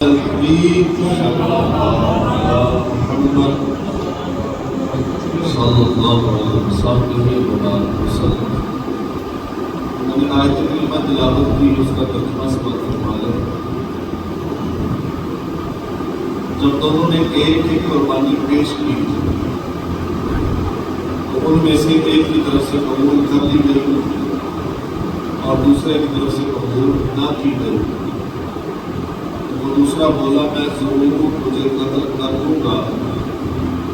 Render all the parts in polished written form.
محمد صلی اللہ علیہ وسلم میں نے آیت کریمہ تلاوت کی، اس کا ترجمہ سبق فرما لیں۔ جب دونوں نے ایک قربانی پیش کی تو ان میں سے ایک کی طرف سے قبول کر لی گئی اور دوسرے کی طرف سے قبول نہ کی گئی۔ وہ دوسرا بولا میں ضرور مجھے قتل کر دوں گا۔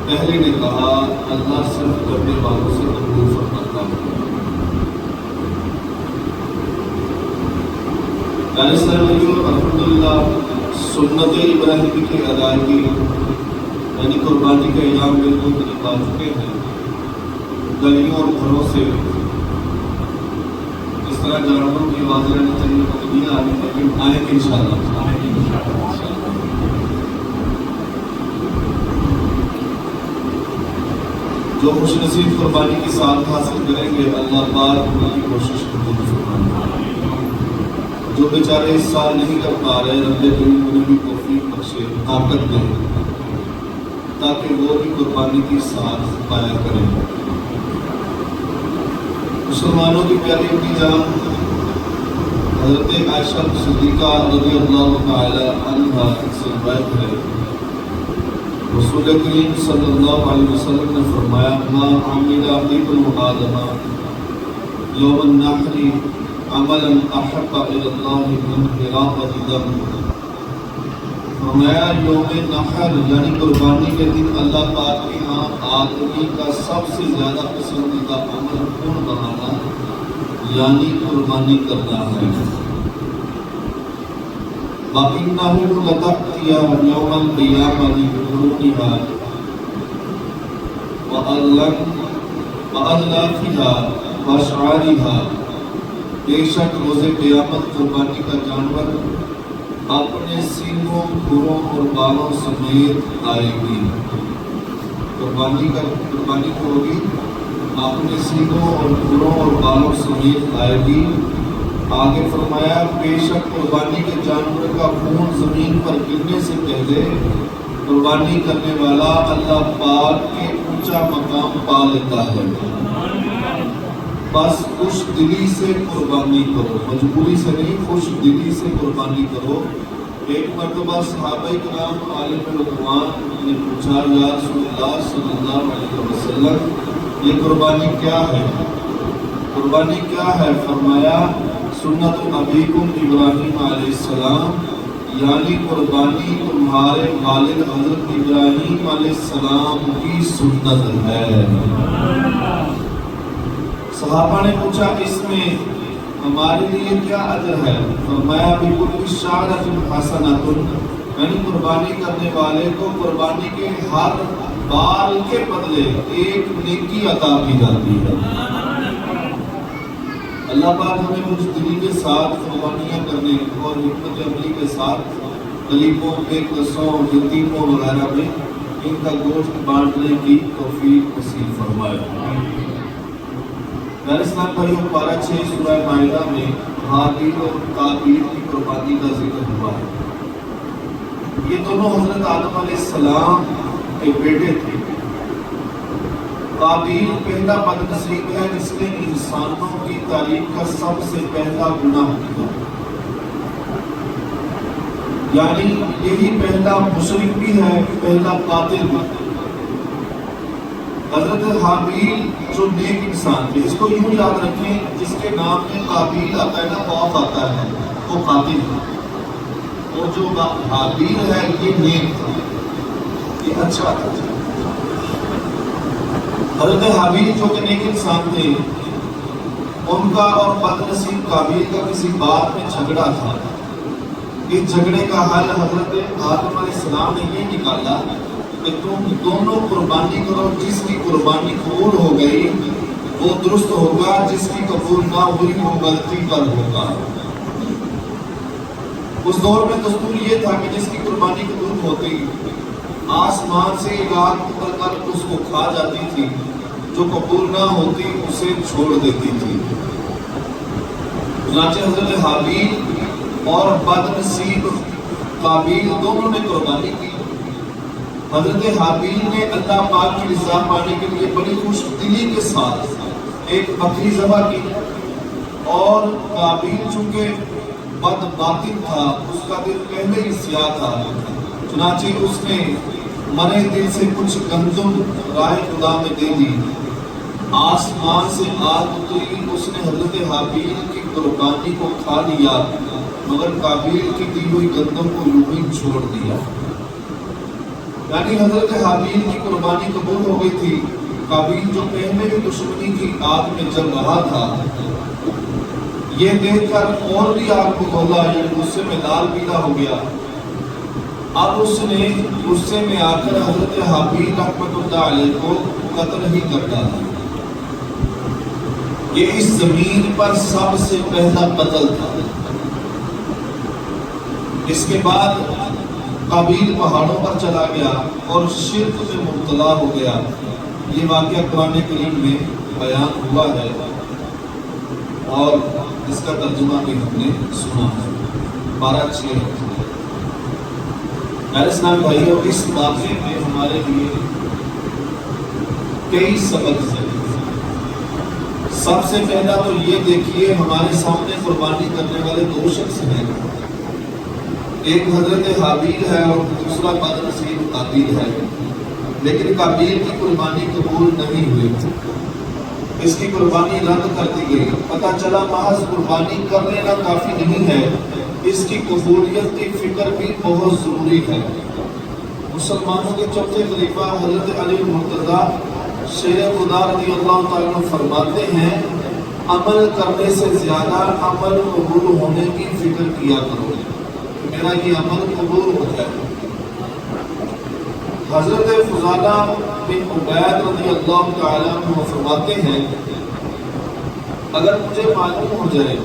پہلے نے کہا اللہ صرف کرنے والوں سے قبول فرماتا ہے۔ الحمدللہ سنت ابراہیمی کی ادائیگی یعنی قربانی کا ایام بالکل قریب آ چکے ہیں۔ گلیوں اور گھروں سے اس طرح جانوروں کی آوازیں آنی چاہیے تو نہیں آنی، لیکن آئیں گے انشاءاللہ۔ جو خوش نصیب قربانی کی سعادت حاصل کریں گے اللہ پاک ان کی کوشش قبول فرمائے۔ جو بیچارے اس سال نہیں کر پا رہے رب کریم انہیں بھی توفیق بخشے، طاقت دے تاکہ وہ بھی قربانی کی سعادت پایا کریں۔ مسلمانوں کی پیاری کی جان حضرت عائشہ صدیقہ رضی اللہ تعالی عنہا سے روایت ہے، رسول کریم صلی اللہ علیہ وسلم نے فرمایا ما عمل ابن آدم یوم النحر عملا احب الی اللہ من اراقۃ دم۔ فرمایا یوم نحر یعنی قربانی کے دن اللہ پاک کے ہاں آدمی کا سب سے زیادہ پسندیدہ عمل خون بہانا یعنی قربانی کرنا ہے۔ وَإِنَّهُ لَتَأْتِيَ يَوْمَ الْقِيَامَةِ بِقُرُونِهَا وَأَظْلَافِهَا وَأَشْعَارِهَا۔ بے شک روز قیامت قربانی کا جانور اپنے سینگوں، کھروں اور بالوں سمیت آئے گی۔ قربانی کو ہوگی اپنے سینگوں اور کھروں اور بالوں سمیت آئے گی۔ آگے فرمایا بے شک قربانی کے جانور کا خون زمین پر گرنے سے پہلے قربانی کرنے والا اللہ پاک کے اونچا مقام پا لیتا ہے۔ بس خوش دلی سے قربانی کرو، مجبوری سے نہیں، خوش دلی سے قربانی کرو۔ ایک مرتبہ صحابہ کرام عالم رضوان نے پوچھا یا رسول اللہ صلی اللہ علیہ وسلم یہ قربانی کیا ہے؟ قربانی کیا ہے؟ فرمایا سنت ابیکم ابراہیم علیہ السلام یعنی قربانی تمہارے والد حضرت ابراہیم علیہ السلام کی سنت ہے۔ صحابہ نے پوچھا اس میں ہمارے لیے کیا اجر ہے؟ فرمایا بِكُلِّ شَعْرَةٍ حَسَنَةٌ یعنی قربانی کرنے والے کو قربانی کے ہر بال کے بدلے ایک نیکی عطا کی جاتی ہے۔ اللہ پاک ہمیں کچھ دلی کے ساتھ قربانیاں کرنے اور حکمت عملی کے ساتھ غریبوں، بے کسوں، یتیموں وغیرہ میں ان کا گوشت بانٹنے کی توفیق نصیب فرمائے۔ میرے اسلام بھائیوں پارہ 6 سورہ مائدہ میں حابیل اور قابیل کی قربانی کا ذکر ہوا ہے۔ یہ دونوں حضرت آدم علیہ السلام کے بیٹے تھے۔ قابیل پہلا بدنصیب ہے جس نے انسانوں کی تاریخ کا سب سے پہلا گناہ کیا، یعنی یہی پہلا مشرک بھی ہے، پہلا قاتل بھی۔ حضرت حابیل جو نیک انسان تھے، اس کو یوں یاد رکھیں جس کے نام میں قابیل آتا ہے نا، خوف آتا ہے، وہ قاتل ہے۔ اور جو حابیل ہے یہ نیک تھا، یہ اچھا تھا۔ حضرت حابیل جو کہ نیک انسان تھے، ان کا اور بدنصیب قابیل کا کسی بات میں جھگڑا تھا۔ اس جھگڑے کا حل حضرت آدم علیہ السلام نے یہ نکالا کہ تم دونوں قربانی کرو، جس کی قربانی قبول ہو گئی وہ درست ہوگا، جس کی قبول نہ ہوئی وہ غلطی پر ہوگا۔ اس دور میں دستور یہ تھا کہ جس کی قربانی قبول ہوتی آسمان سے رات اتر کر اس کو کھا جاتی تھی، جو قبول نہ ہوتی اسے چھوڑ دیتی تھی۔ چنانچہ حضرت حابیل اور بدنصیب قابیل دونوں نے قربانی کی۔ حضرت حابیل نے اللہ پاک کی رضا پانے کے لیے بڑی خوش دلی کے ساتھ ایک بکری ذبح کی، اور قابیل چونکہ بد باطن تھا، اس کا دل پہلے ہی سیاہ تھا، چنانچہ اس نے مرے دل سے کچھ گندم راہ خدا میں دے دی۔ آسمان سے آگ اتری، اس نے حضرت حابیل کی قربانی کو کھا لیا، مگر قابیل کی دی ہوئی گندم کو یوں ہی چھوڑ دیا۔ یعنی حضرت حابیل کی قربانی قبول ہو گئی تھی، قابیل جو پہلے بھی دشمنی کی آگ میں جل رہا تھا، یہ دیکھ کر اور بھی آگ کو کھولا، یہ غصے میں لال پیلا ہو گیا۔ اب اس نے غصے میں آ کر حضرت حابیل رحمۃ اللہ علیہ کو قتل ہی کر ڈالا۔ یہ اس زمین پر سب سے پہلا قتل تھا۔ اس کے بعد قابیل پہاڑوں پر چلا گیا اور شرک میں مبتلا ہو گیا۔ یہ واقعہ قرآن کریم میں بیان ہوا ہے اور اس کا ترجمہ بھی ہم نے سنا ہے۔ 12:6 میرے اسلام بھائیوں، اس واقعے میں ہمارے لیے کئی سبق ہیں۔ سب سے پہلا تو یہ دیکھیے، ہمارے سامنے قربانی کرنے والے دو شخص ہیں، ایک حضرت حابیل ہے اور دوسرا بد نصیب قابیل ہے، لیکن قابیل کی قربانی قبول نہیں ہوئی، اس کی قربانی رد کر دی گئی۔ پتہ چلا محض قربانی کر لینا کافی نہیں ہے، اس کی قبولیت کی فکر بھی بہت ضروری ہے۔ مسلمانوں کے چوتھے خلیفہ حضرت علی مرتضیٰ شیر خدا رضی اللہ تعالیٰ عنہ فرماتے ہیں، عمل کرنے سے زیادہ عمل قبول ہونے کی فکر کیا کرو، میرا یہ عمل قبول ہو جائے۔ حضرت فضالہ بن عبید رضی اللہ تعالیٰ عنہ فرماتے ہیں، اگر مجھے معلوم ہو جائے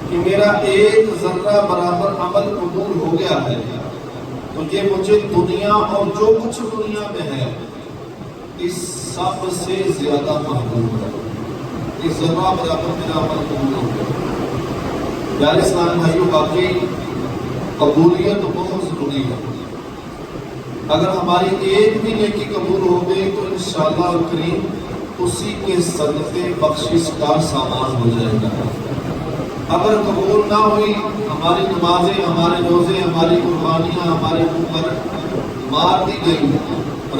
کہ میرا ایک ذرہ برابر عمل قبول ہو گیا ہے، تو یہ مجھے دنیا اور جو کچھ دنیا میں ہے اس سب سے زیادہ محبوب ہے۔ اس ذرہ برابر میرا عمل قبول ہو گیا۔ پیارے اسلام بھائیوں، واقعی قبولیت بہت ضروری ہے۔ اگر ہماری ایک بھی نیکی قبول ہو گئی تو انشاءاللہ الکریم اسی کے صدقے بخشش کا سامان ہو جائے گا۔ اگر قبول نہ ہوئی، ہماری نمازیں، ہمارے روزے، ہماری قربانیاں ہمارے اوپر مار دی گئی،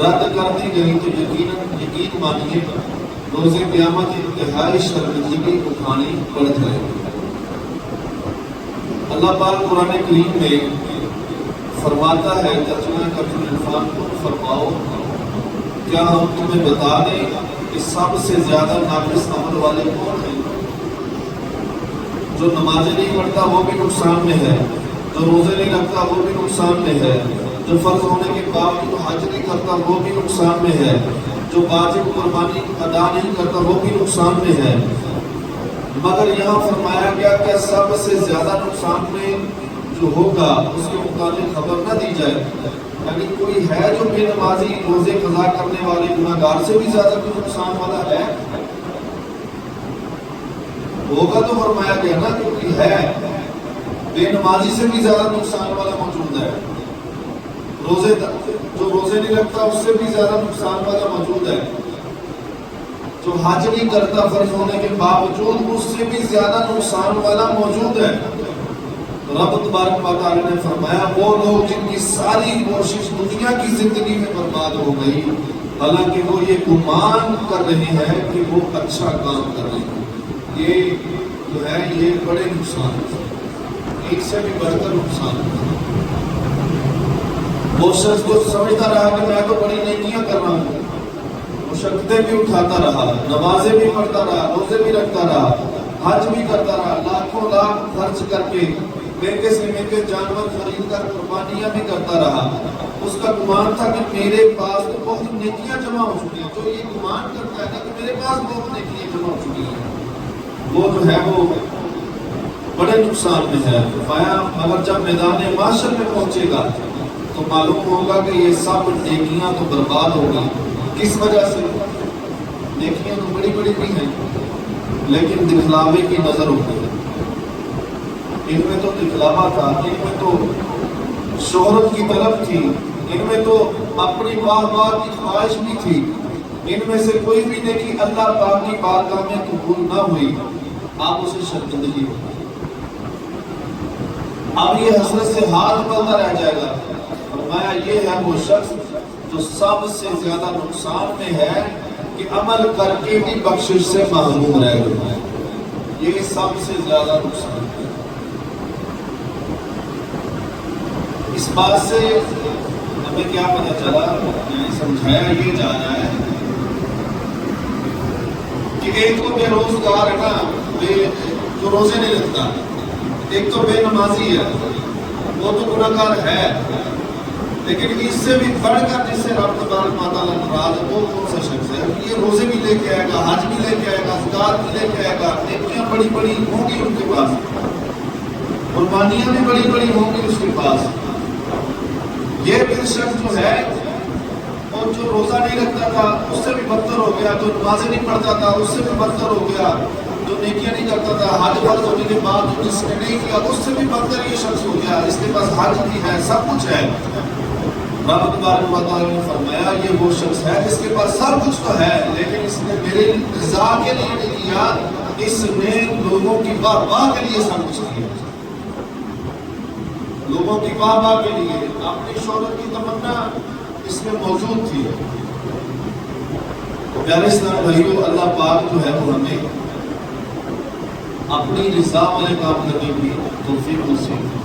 رد کر دی گئی، تو یقین مانیے روز قیامت انتہائی شرمندگی اٹھانی پڑ جائے گی۔ اللہ پاک قرآن کریم میں فرماتا ہے، ترجمہ کبیر عرفان کو فرماؤ، کیا ہم تمہیں بتا دیں کہ سب سے زیادہ ناقص عمل والے کون ہیں؟ جو نمازیں نہیں پڑھتا وہ بھی نقصان میں ہے، جو روزے نہیں رکھتا وہ بھی نقصان میں ہے، جو فرض ہونے کے باوجود حج نہیں کرتا وہ بھی نقصان میں ہے، جو واجب قربانی ادا نہیں کرتا وہ بھی نقصان میں ہے۔ مگر یہاں فرمایا گیا کہ سب سے زیادہ نقصان میں جو ہوگا اس کے متعلق خبر نہ دی جائے، یعنی کوئی ہے جو بے نمازی روزے قضا کرنے والے گناہ گار سے بھی زیادہ کوئی نقصان والا ہے؟ ہوگا تو فرمایا گیا نا کہ کوئی ہے بے نمازی سے بھی زیادہ نقصان والا موجود ہے، جو روزے نہیں رکھتا اس سے بھی زیادہ نقصان والا موجود ہے، جو حج نہیں کرتا فرض ہونے کے باوجود اس سے بھی زیادہ نقصان والا موجود ہے۔ رب تبارک و تعالی نے فرمایا، وہ لوگ جن کی ساری کوشش دنیا کی زندگی میں برباد ہو گئی، حالانکہ وہ یہ گمان کر رہے ہیں کہ وہ اچھا کام کر رہے ہیں، یہ جو ہے یہ بڑے نقصان ہیں، ایک سے بھی بڑھ کر نقصان ہے۔ وہ شخص جو سمجھتا رہا کہ میں تو بڑی نیکیاں کر رہا ہوں، مشقتیں بھی اٹھاتا رہا، نمازیں بھی پڑھتا رہا، روزے بھی رکھتا رہا، حج بھی کرتا رہا، لاکھوں لاکھ خرچ کر کے مہنگے سے مہنگے جانور خرید کر قربانیاں بھی کرتا رہا، اس کا گمان تھا کہ میرے پاس تو بہت نیکیاں جمع ہو چکی ہیں۔ جو یہ گمان کرتا ہے نا کہ میرے پاس بہت نیکیاں جمع ہو چکی ہیں، وہ جو ہے وہ بڑے نقصان میں ہے۔ مگر جب میدان معاشر میں پہنچے گا تو معلوم ہوگا کہ یہ سب نیکیاں تو برباد ہو گئی۔ کس وجہ سے؟ نیکیاں تو بڑی بڑی بھی ہیں لیکن دکھلاوے کی نظر ہوتی ہے، ان میں تو دکھلاوا تھا، ان میں تو شہرت کی طلب تھی، ان میں تو اپنی واہ واہ کی خواہش بھی تھی، ان میں سے کوئی بھی نیکی اللہ پاک کی بارگاہ میں قبول نہ ہوئی، آپ اسے شرمندگی ہوگی۔ اب یہ حسرت سے ہاتھ ملتا رہ جائے گا۔ فرمایا یہ ہے وہ شخص جو سب سے زیادہ نقصان میں ہے کہ عمل کر کے بھی بخشش سے محروم رہ گیا، یہ سب سے زیادہ نقصان ہے۔ اس بات سے ہمیں کیا پتہ چلا، سمجھایا یہ جا رہا ہے کہ ایک تو بے روزگار ہے نا، جو روزے نہیں رکھتا، ایک تو بے نمازی ہے، وہ تو گناہگار ہے، لیکن اس سے بھی بڑھ کر جس سے رب تبارک و تعالیٰ ناراض ہے وہ کون سا شخص ہے؟ یہ روزے بھی لے کے آئے گا، حج بھی لے کے آئے گا، زکات بھی لے کے آئے گا، نیکیاں بڑی بڑی ہوں گی ان کے پاس، قربانیاں بھی بڑی بڑی ہوں گی اس کے پاس۔ یہ پھر شخص جو ہے اور جو روزہ نہیں رکھتا تھا اس سے بھی بدتر ہو گیا، جو نمازیں نہیں پڑھتا تھا اس سے بھی بدتر ہو گیا، جو نیکیاں نہیں کرتا تھا حج فرض ہونے کے بعد جس نے نہیں کیا اس سے بھی بدتر یہ شخص ہو گیا، اس کے پاس حج بھی ہے، سب کچھ ہے۔ رب تبارک و تعالیٰ نے فرمایا یہ وہ شخص ہے جس کے پاس سب کچھ تو ہے، لیکن اس نے میرے رضا کے لیے نہیں کیا، اس نے لوگوں کی واہ واہ کے لیے سب کچھ کیا، لوگوں کی واہ واہ کے لیے، اپنی شہرت کی تمنا اس میں موجود تھی۔ پیارے اسلام بھائیو، اللہ پاک جو ہے وہ ہمیں اپنی رضا والے کام کرنے کی توفیق نصیب۔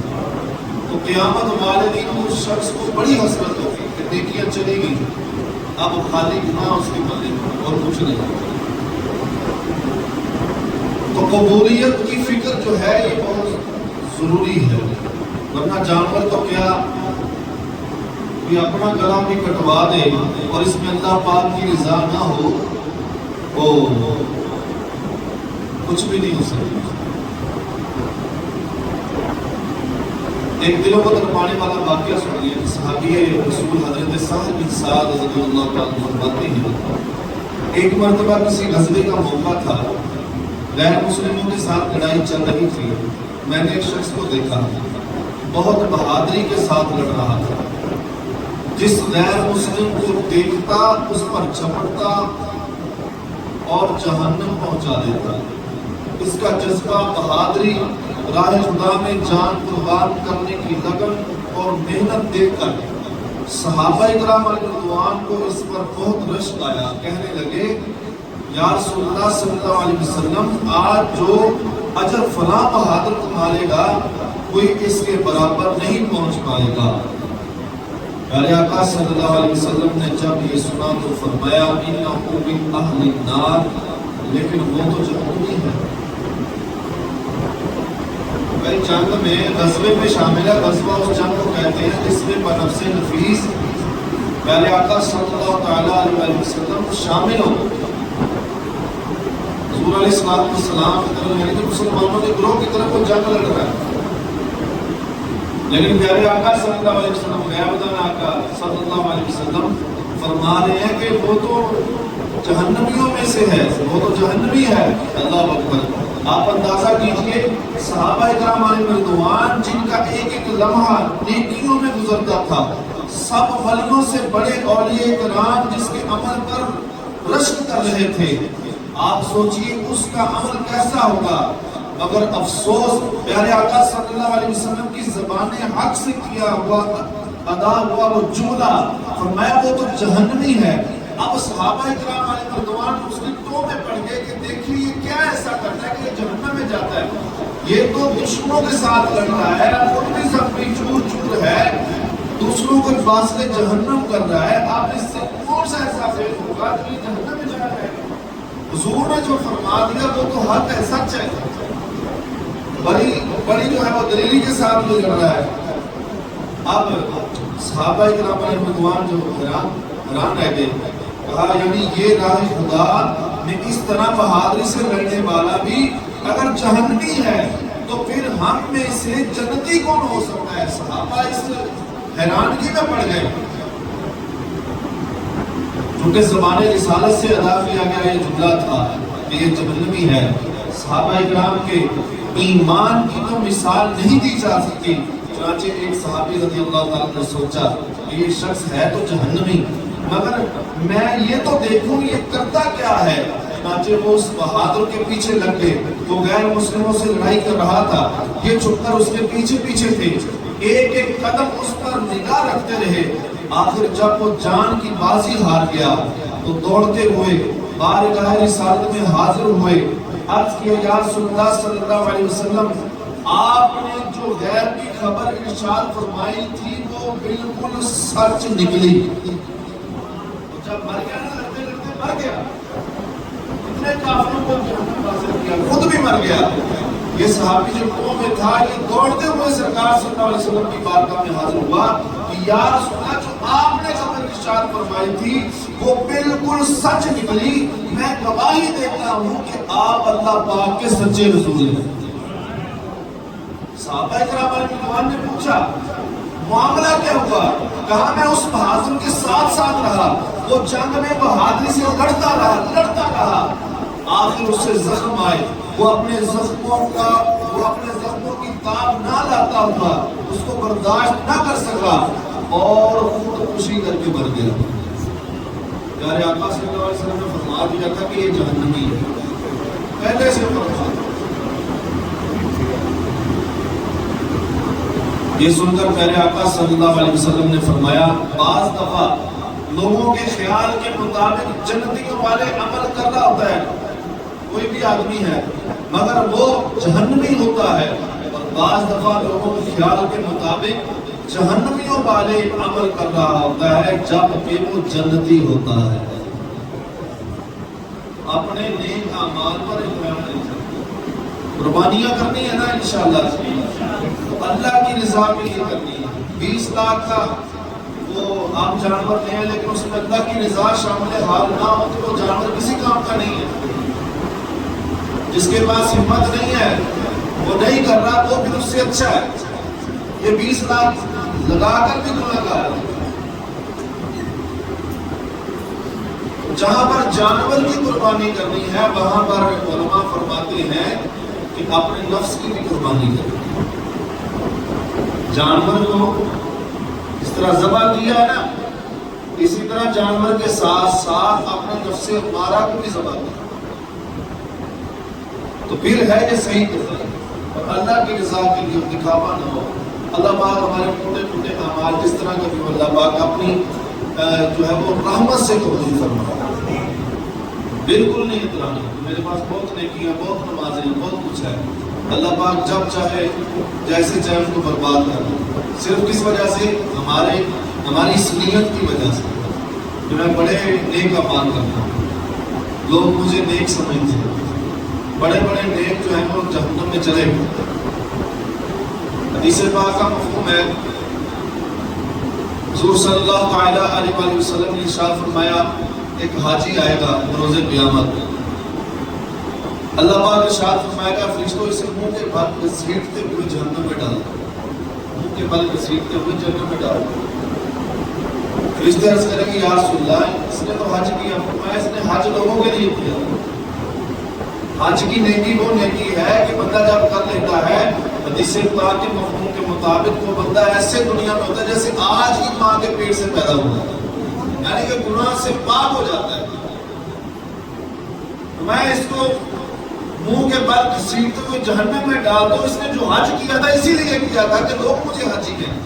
تو قیامت والے دن اس شخص کو بڑی حسرت ہوگی کہ نیکیاں چلی گئی، اب خالی گناہ اس کے بندے اور کچھ نہیں۔ تو قبولیت کی فکر جو ہے یہ بہت ضروری ہے، ورنہ جانور تو کیا یہ اپنا گلا بھی کٹوا دے اور اس میں اللہ پاک کی رضا نہ ہو وہ کچھ بھی نہیں ہو سکتا۔ ایک دلوں کو تڑپانے والا واقعہ سنیے، صحابی رسول حضرت سہل بن سعد رضی اللہ تعالیٰ عنہ فرماتے ہیں ایک مرتبہ کسی غزوے کا موقع تھا، غیر مسلموں کے ساتھ لڑائی چل رہی تھی، میں نے ایک شخص کو دیکھا بہت بہادری کے ساتھ لڑ رہا تھا، جس غیر مسلم کو دیکھتا اس پر جھپٹتا اور جہنم پہنچا دیتا۔ اس کا جذبہ بہادری، راہ خدا میں جان قربان کرنے کی لگن اور محنت دیکھ کر صحابہ کرام علیہ رضوان کو اس پر بہت رشک آیا، کہنے لگے یا رسول اللہ صلی اللہ علیہ وسلم آج جو اجر فلاں بہادر کمالے گا کوئی اس کے برابر نہیں پہنچ پائے گا۔ پیارے آقا صلی اللہ علیہ وسلم نے جب یہ سنا تو فرمایا انہ من اہل النار، لیکن وہ تو جہنمی ہے۔ کئی جنگ میں غزوے میں شامل ہے، غزوہ اس جنگ کو کہتے ہیں جس میں بنفس نفیس پیارے آقا صلی اللہ تعالیٰ علیہ وسلم شامل ہو۔ حضور علیہ السلام کی طرف یعنی کہ مسلمانوں کے گروہ کی طرف وہ جنگ لڑ رہا ہے، لیکن پیارے آقا صلی اللہ علیہ وسلم غیابدان آقا صلی اللہ علیہ وسلم فرما رہے ہیں کہ وہ تو جہنمیوں میں سے ہے، وہ تو جہنمی ہے۔ اللہ اکبر! آپ اندازہ کیجئے صحابہ کرام علیہ رضوان جن کا ایک ایک لمحہ نیکیوں میں گزرتا تھا، سب ولیوں سے بڑے اولیاء کرام جس کے عمل پر رشک کر رہے تھے، آپ سوچئے اس کا عمل کیسا ہوگا، مگر افسوس پیارے آقا صلی اللہ علیہ وسلم کی زبان حق سے کیا ہوا ادا ہوا وہ جملہ، فرمایا وہ تو جہنمی ہے۔ اب صحابہ کرام علیہ رضوان اس کی ٹوٹے پڑ گئے کہ دیکھیے یہ کیا ایسا کرتا ہے کہ یہ جہنم میں جاتا ہے، یہ تو دشمنوں کے ساتھ لڑ رہا ہے، خود بھی سب بھی چور چور ہے، دوسروں کو فاصلے جہنم کر رہا ہے، آپ اس سے کون سا ایسا فیل ہوگا کہ یہ جہنم میں جا رہا ہے۔ حضور نے جو فرما دیا وہ تو حق ہے، سچ ہے، بڑی جو ہے وہ دلیری کے ساتھ لڑ رہا ہے۔ اب صحابہ کرام علیہ رضوان جو حیران رہ گئے، کہا یعنی یہ راہ خدا میں اس طرح بہادری سے لڑنے والا بھی اگر جہنمی ہے تو پھر ہم میں سے جنتی کون ہو سکتا ہے؟ صحابہ اس حیرانگی میں پڑ گئے، کیونکہ زبان رسالت سے ادا کیا گیا یہ جملہ تھا کہ یہ جہنمی ہے۔ صحابہ کرام کے ایمان کی تو مثال نہیں دی جا سکتی چنانچہ ایک صحابی رضی اللہ تعالیٰ نے سوچا کہ یہ شخص ہے تو جہنمی، مگر میں یہ تو دیکھوں یہ کرتا کیا ہے۔ چنانچہ وہ اس بہادر کے پیچھے لگ گئے، وہ غیر مسلموں سے لڑائی کر رہا تھا، یہ چھپ کر اس کے پیچھے پیچھے تھے، ایک ایک قدم اس پر نگاہ رکھتے رہے۔ آخر جب وہ جان کی بازی ہار گیا تو دوڑتے ہوئے بارگاہ رسالت میں حاضر ہوئے، عرض کیا یا رسول اللہ صلی اللہ علیہ وسلم، آپ نے جو غیب کی خبر ارشاد فرمائی تھی وہ بالکل سچ نکلی۔ جب مر گیا نا، لڑتے لڑتے مر گیا، اتنے کافروں کو جہنم حاصل کیا، خود بھی مر گیا۔ یہ صحابی جو قوم میں تھا، یہ دوڑتے ہوئے سرکار صلی اللہ علیہ وسلم کی بارگاہ میں حاضر ہوا کہ یا رسول اللہ، جو آپ نے خبر ارشاد فرمائی تھی وہ بالکل سچ نکلی، میں گواہی دیتا ہوں کہ آپ اللہ پاک کے سچے رسول ہیں۔ صحابہ کرام رضوان نے پوچھا معاملہ کیا ہوا؟ کہا میں اس بہادر کے ساتھ ساتھ رہا، وہ جنگ میں بہادری سے لڑتا رہا، آخر اس سے زخم آئے، وہ اپنے زخموں کی تاب نہ لاتا ہوا اس کو برداشت نہ کر سکا اور خودکشی کر کے مر گیا۔ پیارے آقا صلی اللہ علیہ وسلم نے فرما دیا تھا کہ یہ جہنمی ہے، پہلے سے فرما۔ یہ سن کر پیارے آقا صلی اللہ علیہ وسلم نے فرمایا بعض دفعہ لوگوں کے خیال کے مطابق جنتیوں والے عمل کر رہا ہوتا ہے، کوئی بھی آدمی ہے مگر وہ جہنمی ہوتا ہے، اور بعض دفعہ لوگوں کے خیال کے مطابق جہنمیوں والے عمل کر رہا ہوتا ہے جبکہ وہ جنتی ہوتا ہے۔ اپنے نیک اعمال پر اقرار نہیں کرنا، قربانیاں کرنی ہے نا انشاءاللہ، تو اللہ کی رضا کے لیے کرنی ہے۔ 20 لاکھ کا وہ آپ جانور لیں لیکن اس میں اللہ کی رضا شامل حال نہ ہو تو وہ جانور کسی کام کا نہیں ہے۔ جس کے پاس ہمت نہیں ہے وہ نہیں کر رہا، وہ بھی اس سے اچھا ہے۔ یہ 20 لاکھ لگا کر بھی گناہ گار ہے۔ جہاں پر جانور کی قربانی کرنی ہے وہاں پر علماء فرماتے ہیں کہ اپنے نفس کی بھی قربانی کرنی ہے۔ جانور کو اس طرح ذبح کیا ہے نا، اسی طرح جانور کے ساتھ ساتھ اپنے نفس امارہ کو بھی ذبح کیا، تو پھر ہے یہ صحیح قربانی، اور اللہ کی رضا کے لیے دکھاوا نہ ہو۔ اللہ پاک ہمارے ٹوٹے ٹوٹے اعمال جس طرح کے بھی اللہ پاک اپنی جو ہے وہ رحمت سے قبول فرمائے، بالکل نہیں اتنا نہیں، میرے پاس بہت نیکی ہے، بہت نمازیں ہیں، بہت کچھ ہے، اللہ پاک جب چاہے جیسے چاہے ان کو برباد کر دے، صرف کس وجہ سے؟ ہماری اس نیت کی وجہ سے کہ میں بڑے نیک اعمال کرتا ہوں، لوگ مجھے نیک سمجھتے ہیں، بڑے بڑے نیک جو ہیں وہ جہنم میں چلے گئے۔ حدیث پاک کا مفہوم ہے، حضور صلی اللہ علیہ وسلم نے ارشاد فرمایا ایک حاجی آئے گا روز قیامت، اللہ پاک ارشاد فرمائے گا فرشتوں اسے منہ کے بل گھسیٹتے ہوئے جہنم میں ڈال دو، منہ کے بل گھسیٹتے ہوئے جہنم میں ڈال دو۔ فرشتے عرض کریں گے یا رسول اللہ اس نے تو حج کیا، فرمایا اس نے حج لوگوں کے لیے کیا۔ حج کی نیکی وہ نیکی ہے کہ بندہ جب کر لیتا ہے حدیث پاک کے مفہوم کے مطابق وہ بندہ ایسے دنیا میں ہوتا ہے جیسے آج ہی ماں کے پیٹ سے پیدا ہوا ہے، یعنی کہ گناہ سے پاک ہو جاتا ہے۔ میں اس کو منہ کے بل گھسیٹتے ہوئے جہنم میں ڈال دو، اس نے جو حج کیا تھا اسی لیے کیا تھا کہ لوگ مجھے حجی کہیں،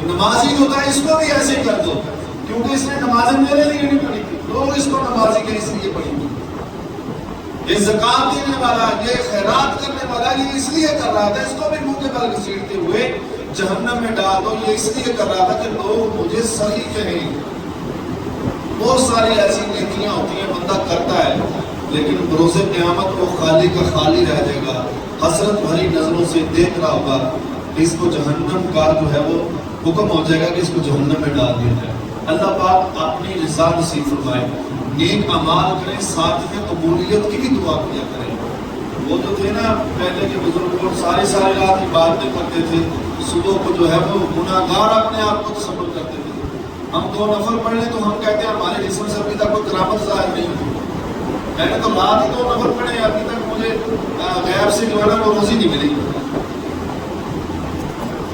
نمازی جو تھا اس کو بھی ایسے کر دو کیونکہ اس نے نمازیں میرے لیے نہیں پڑھی تھی، لوگ اس کو نمازی کے اس لیے پڑھی تھی۔ یہ زکات دینے والا، یہ خیرات کرنے والا، یہ اس لیے کر رہا تھا، اس کو بھی منہ کے بل گھسیٹتے ہوئے جہنم میں ڈال دو، یہ اس لیے کر رہا تھا کہ لوگ مجھے صحیح کہیں۔ بہت ساری ایسی نیکیاں ہوتی ہیں بندہ کرتا ہے لیکن بروز قیامت وہ خالی کا خالی رہ جائے گا، حسرت بھری نظروں سے دیکھ رہا ہوگا کہ اس کو جہنم کا جو ہے وہ حکم ہو جائے گا کہ اس کو جہنم میں ڈال دیا جائے۔ اللہ پاک اپنی رضا نصیب فرمائے، نیک اعمال کریں، ساتھ میں قبولیت کی بھی دعا کیا کریں۔ وہ جو تھے نا پہلے کے بزرگ لوگ ساری رات عبادتیں کرتے تھے، صبح کو جو ہے وہ گناہگار اپنے آپ کو تصور کرتے تھے۔ ہم 2 نفل پڑھ لیں تو ہم کہتے ہیں ہمارے جسم سے ابھی تک کوئی کرامت ظاہر نہیں ہوئی، میں نے تو رات 2 نفل پڑھے ابھی تک مجھے غیب سے جو ہے نا وہ روزی نہیں ملی۔